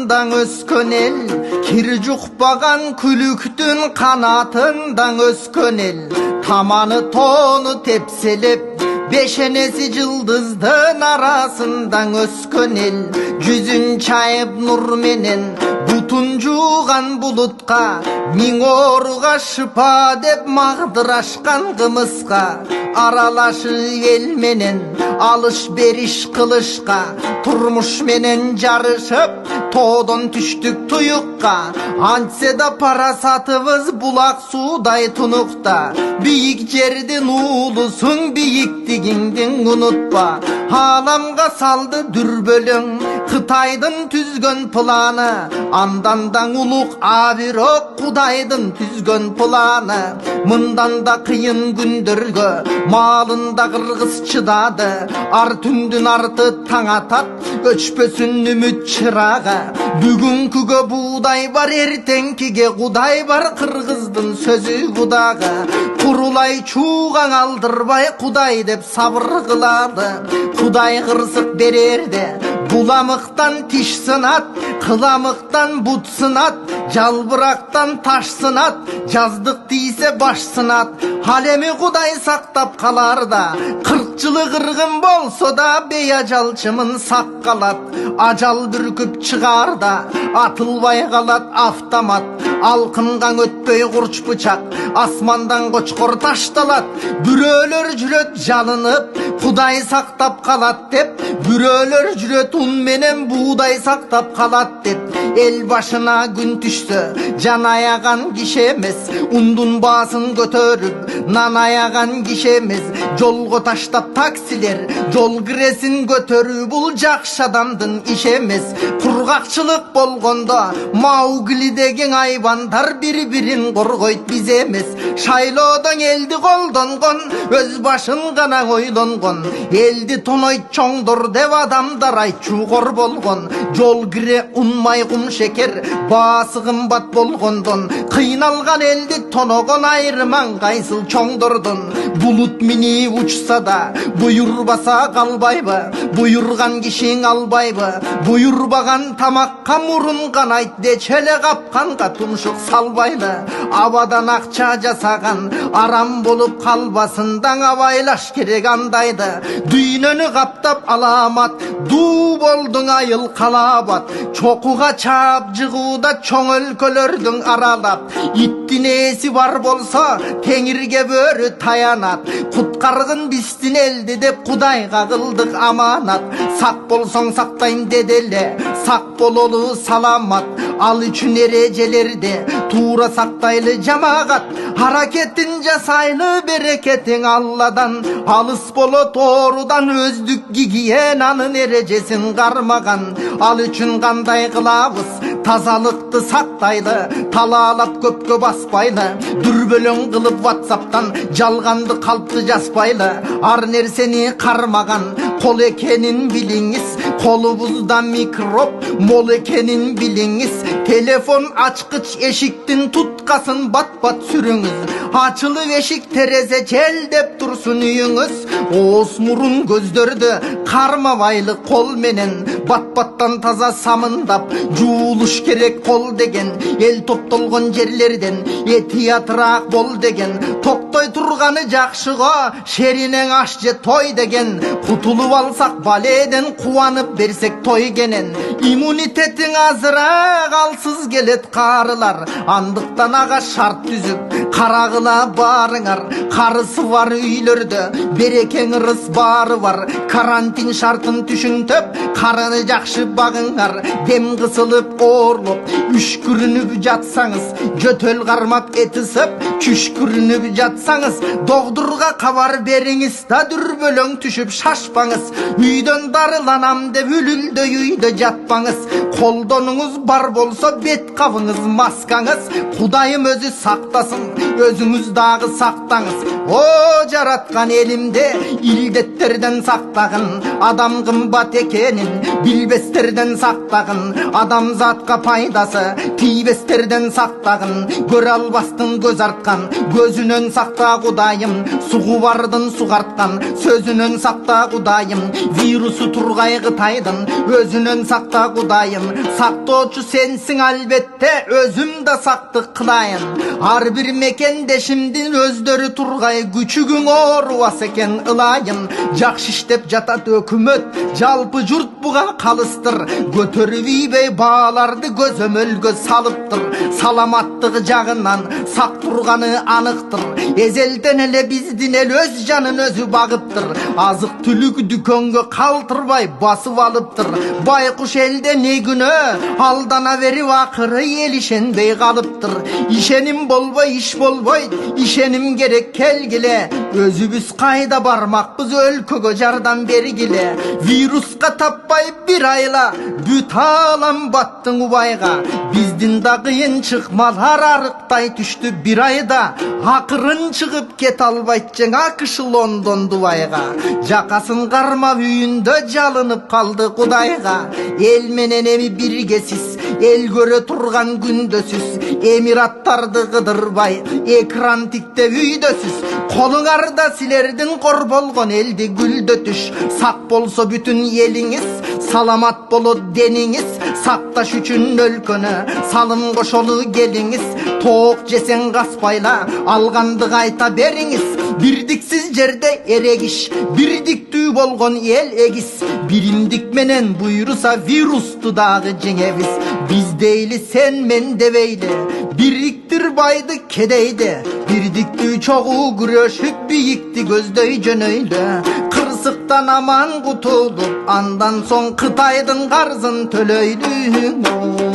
артынан өскен ел, кир жұқпаған күліктің қанатынан өскен ел, таманы тоны тепселеп, бешенесі жылдыздың арасынан өскен ел, жүзін чайып нұрменен, бұтын жуған бұлытқа, мың орға шыпа деп мағдырашқан қымысқа, аралашы елменен, алыш беріш қылышқа, тұрмыш менен жарышып, тодан түштік тұйыққа, антсе да парасатывыз бұлақ судай тұнықта, биік жерден ұлысың, биіктігіңден ұнытпа, аламға салды дүрбөлің, Қытайдың түзгөн планы, андандан ұлық абирок Құдайдың түзгөн планы, мындан да қиын күндіргі, малында қырғыз чыдады, ар түндін арты таң атат, өчпөсін үміт чырағы, бүгінкіге будай бар, ертеңкіге құдай бар, қырғыздың сөзі құдағы, құрулай чуған алдырбай, құдай деп сабыр қылады, құдай қырсық берерде, бұламықтан тиш сынат, қыламықтан бұт сынат, жалбырақтан таш сынат, жаздық дейсе баш сынат, халемі құдай сақтап қаларда, 40 жылы қырғын болса да, бейажалчымын сақ қалат, ажал бүркіп шығарда, атылбай қалат автомат, алқынған өтпей құрч бычақ, асмандан қочқор ташталат, бүрөлер жүрет жалынып, құдай сақтап қалат деп, бүрөлер жүрет унменен будай сақтап қалат деп, ел башына күн түшті, жан аяған кишемес, ундун басын көтөрүп, нан аяған кишемес, жолго таштап таксилер, жол киресин көтөрүү бул жакшы адамдын иши эмес. Кургакчылык болгондо Маугли деген айбандар бири-бирин коргойт, биз эмес. Шайлоодон элди колдонгон, өз башын гана ойлонгон, элди тонойт чоңдор деп адамдар айтчугор болгон. Жол кире унмай кум шекер, баасы кымбат болгондон, кыйналган элди тоногон айрыман кайсыл чоңдордон. Булут мини учса да буйурбаса калбайбы, буйурган кишиң албайбы, буйурбаган тамакка мурун канайт де челе капканга тумшук салбайлы. Абадан акча жасаган арам болуп калбасындан абайлаш керек андайды. Дүйнөнү каптап аламат, дуу болдуң айыл калабат. Чокуга чаап жыгууда чоң өлкөлөрдүң аралап, иттин ээси бар болсо теңирге бөрү таянат. Куткаргын биздин элди деп Кудайга кылдык аманат. Сак болсоң сактайм деделе, сак бололу саламат. Ал үчүн эрежелерди туура сактайлы жамагат. Харакетин жасайлы, берекетиң Алладан. Алыс болот оорудан, өздүк гигиен анын эрежесин кармаган. Ал үчүн кандай кылабыз? Тазалыкты сактайлы, талаалап көпкө баспайлы. Дүрбөлөң кылып WhatsApp'тан жалганды калпты жазбайлы. Ар нерсени кармаган кол экенин билиңиз. Колубузда микроб мол экенин билиңиз. Телефон ачкыч эшиктин туткасын бат-бат сүрүңүз. Ачылып эшик терезе желдеп турсун үйүңүз. Ооз мурун көздөрдү кармабайлы кол менен, бат-баттан таза самындап жуулуш керек кол деген. Эл топтолгон жерлерден этиятыраак бол деген. Токтой турганы жакшыго, шеринең аш же той деген. Кутулуп алсак баледен, кубанып берсек той кенен. Иммунитетиң азыраак, алсыз келет карылар. Андыктан ага шарт түзүп карагыла барыңар. Карысы бар үйлөрдө берекең ырыс бары бар. Карантин шартын түшүнтөп карыны жакшы багыңар. Дем кысылып оорлоп үшкүрүнүп жатсаңыз, жөтөл кармап этисип күшкүрүнүп жатсаңыз, доктурга кабар бериңиз да дүрбөлөң түшүп шашпаңыз. Үйдөн дарыланам деп үлүлдөй үйдө жатпаңыз. Колдонуңуз бар болсо бет кабыңыз, маскаңыз. Кудайым өзү сактасын, özüңüz dagы sактаңыз. О жараткан элимде илдеттерден сактагын, адам кымбат экенин билбестерден сактагын, адамзатка пайдасы тийбестерден сактагын, көрө албастын көз арткан, көзүнөн сакта Кудайым, сугу бардын сугарткан, сөзүнөн сакта Кудайым, вирусу тургай Кытайдын, өзүнөн сакта Кудайым, сактоочу сенсиң албетте, өзүм да сактык кылайын. Ар бир мекендешимдин өздөрү тургай, күчүгүң оорубас экен ылайын. Жакшы иштеп жатат өкмөт, жалпы журт буга калыстыр, көтөрүп ийбей бааларды көзөмөлгө салыптыр. Саламаттыгы жагынан сак турганы аныктыр. Эзелден эле биздин эл өз жанын өзү багыптыр. Азык түлүк дүкөнгө калтырбай басып алыптыр. Байкуш элде не күнөө, алдана берип акыры эл ишенбей калыптыр. Ишеним болбой иш болбойт, ишеним керек келгиле. Өзүбүз кайда бармакпыз, өлкөгө жардам бергиле. Вируска таппай бир айла, бүт аалам баттың убайга. Биздин да кыйынчыкмалар арыктай түштү бир айда. Акырын чыгып кете албайт жаңа кышы Лондон Дубайга. Жакасын кармап үйүндө жалынып калды Кудайга. Эл менен эми биргесиз, эл көрө турган күндөсүз. Эмираттарды кыдырбай, экран тиктеп үйдөсүз. Колуңарда силердин кор болгон элди гүлдөтүш. Сак болсо бүтүн элиңиз, саламат болот дениңиз. Сакташ үчүн өлкөнө салым кошолу келиңиз. Тоок жесең каспайла, алганды кайта бериңиз. Бирдиксиз жерде эрегиш, бирдиктүү болгон эл эгис. Биримдик менен буйруса вирусту дагы жеңебиз. Биз дейли сен мен дебейли, бириктир байды кедейди. Бирдиктүү чогуу күрөшүп бийикти көздөй жөнөйдү. Кырсыктан аман кутулуп, андан соң Кытайдын карзын төлөйдү.